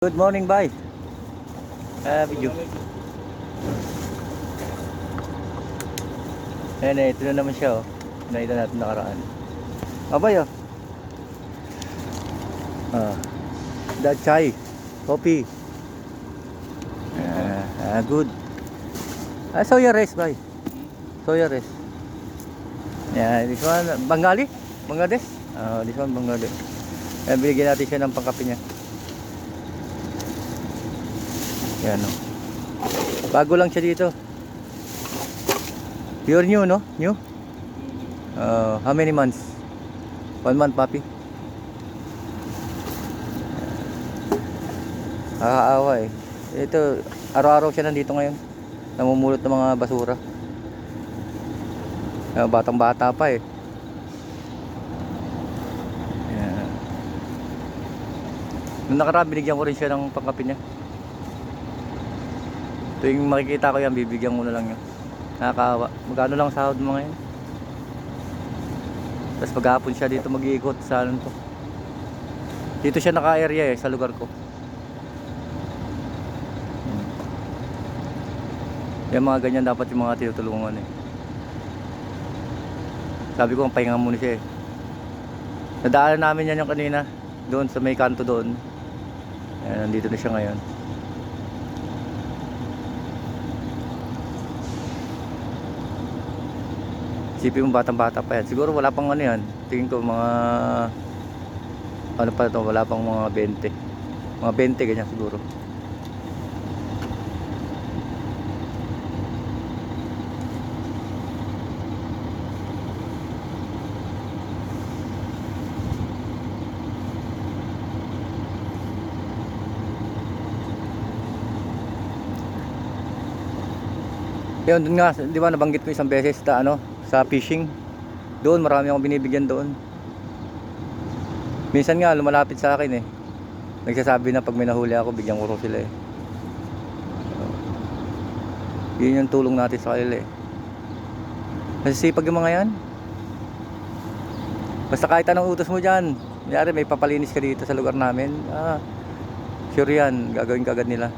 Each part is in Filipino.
Good morning, bye. Video. Ayan eh, ito na naman siya, oh. Nakita natin nakaraan. Abay, oh. That chai. Coffee. Good. Soya rice, bye. Soya rice. Yeah, this one, Bengali? Bangladesh? This one, Bangladesh. Ayan, binigyan natin siya ng pangkape niya. Yan, oh. Bago lang siya dito. You're new, no? New? How many months? 1 month, papi. Nakakaawa eh. Ito, araw-araw siya nandito ngayon. Namumulot ng mga basura. Batang-bata pa eh. Yan. Nung nakaraan, binigyan ko rin siya ng pangkape niya. Tuwing makikita ko yan, bibigyan ko na lang yun. Nakakaawa. Magkano lang sahod mo ngayon? Tapos maghapon siya dito mag-iikot sa ano to. Dito siya naka-area eh, sa lugar ko. Yung mga ganyan dapat yung mga tinutulungan eh. Sabi ko, ang pahinga muna siya eh. Nadaanan namin yan yung kanina. Doon sa may kanto doon. Ayan, nandito na siya ngayon. Isipin mo batang-bata pa yan. Siguro wala pang ano yan. Tingin ko mga ano pa ito, wala pang mga 20. Mga 20 ganyan siguro. Yun, dun nga, di ba nabanggit ko isang beses na ano, sa fishing. Doon, marami akong binibigyan doon. Minsan nga, lumalapit sa akin eh. Nagsasabi na pag may nahuli ako, bigyan ko rin sila eh. Yun yung tulong natin sa kanila eh. Nasisipag yung mga yan. Basta kahit anong utos mo dyan, kunyari may papalinis ka dito sa lugar namin, sure yan, gagawin ka agad nila.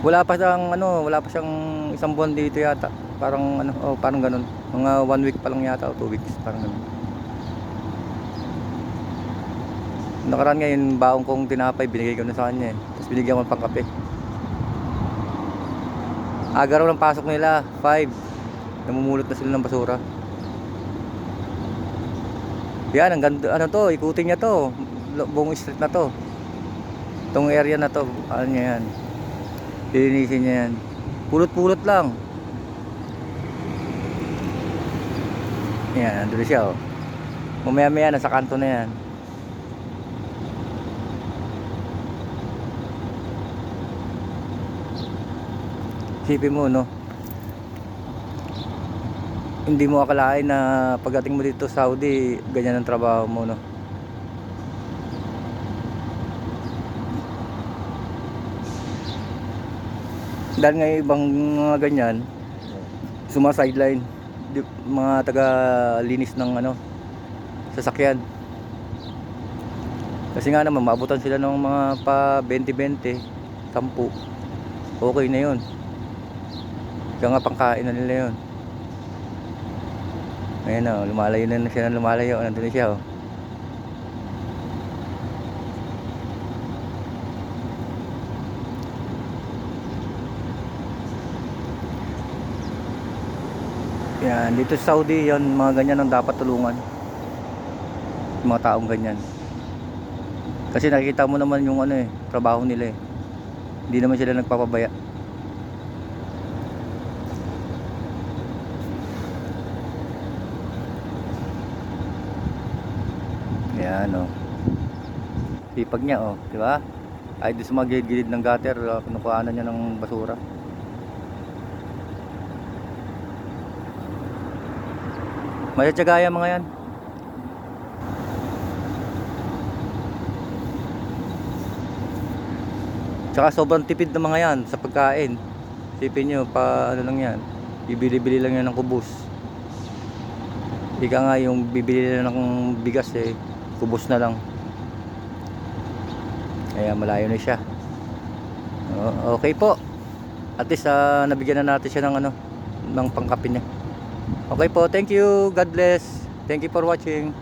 Wala pa siyang ano, wala pa siyang isang buwan dito yata. Parang ano, parang ganun. Mga 1 week pa lang yata o 2 weeks, parang ganun. Nakaraan ngayon, baong kong tinapay, binigay ko na sa kanya eh. Tapos binigyan ko ng pangkape. Aga raw ng pasok nila, 5. Namumulot na sila ng basura. Yan, ang ganda, ano to, ikutin niya to. Buong street na to. Itong area na to, ano niya yan. Lilinisin niya yan. Pulot-pulot lang. Yan, nandun siya oh. Mamaya-maya nasa kanto na yan. Isipin mo no, hindi mo akalain na pagdating mo dito sa Saudi, ganyan ang trabaho mo no. Dahil nga ibang mga ganyan suma-sideline mga taga linis ng ano sasakyan, kasi nga naman maabutan sila ng mga pa 20-20 10, okay na yun, kaya nga pangkain na nila yun. Ayan o, lumalayo na siya, lumalayo, nandun na siya o. Yan, dito sa Saudi, yan, mga ganyan ang dapat tulungan. Yung mga taong ganyan. Kasi nakikita mo naman yung ano eh, trabaho nila eh. Hindi naman sila nagpapabaya. Yan oh. Sipag niya oh, di ba? Ay doon sa mga gilid-gilid ng gutter, kinukuhanan niya ng basura. Masyadjagaya mga yan. Tsaka sobrang tipid ng mga yan sa pagkain. Sipin nyo, pa ano lang yan, bibili-bili lang yan ng kubos. Ika nga yung bibili na ng bigas eh, kubos na lang. Kaya malayo na siya. Okay po. At least nabigyan na natin siya ng ng pangkape niya. Okay po, thank you. God bless. Thank you for watching.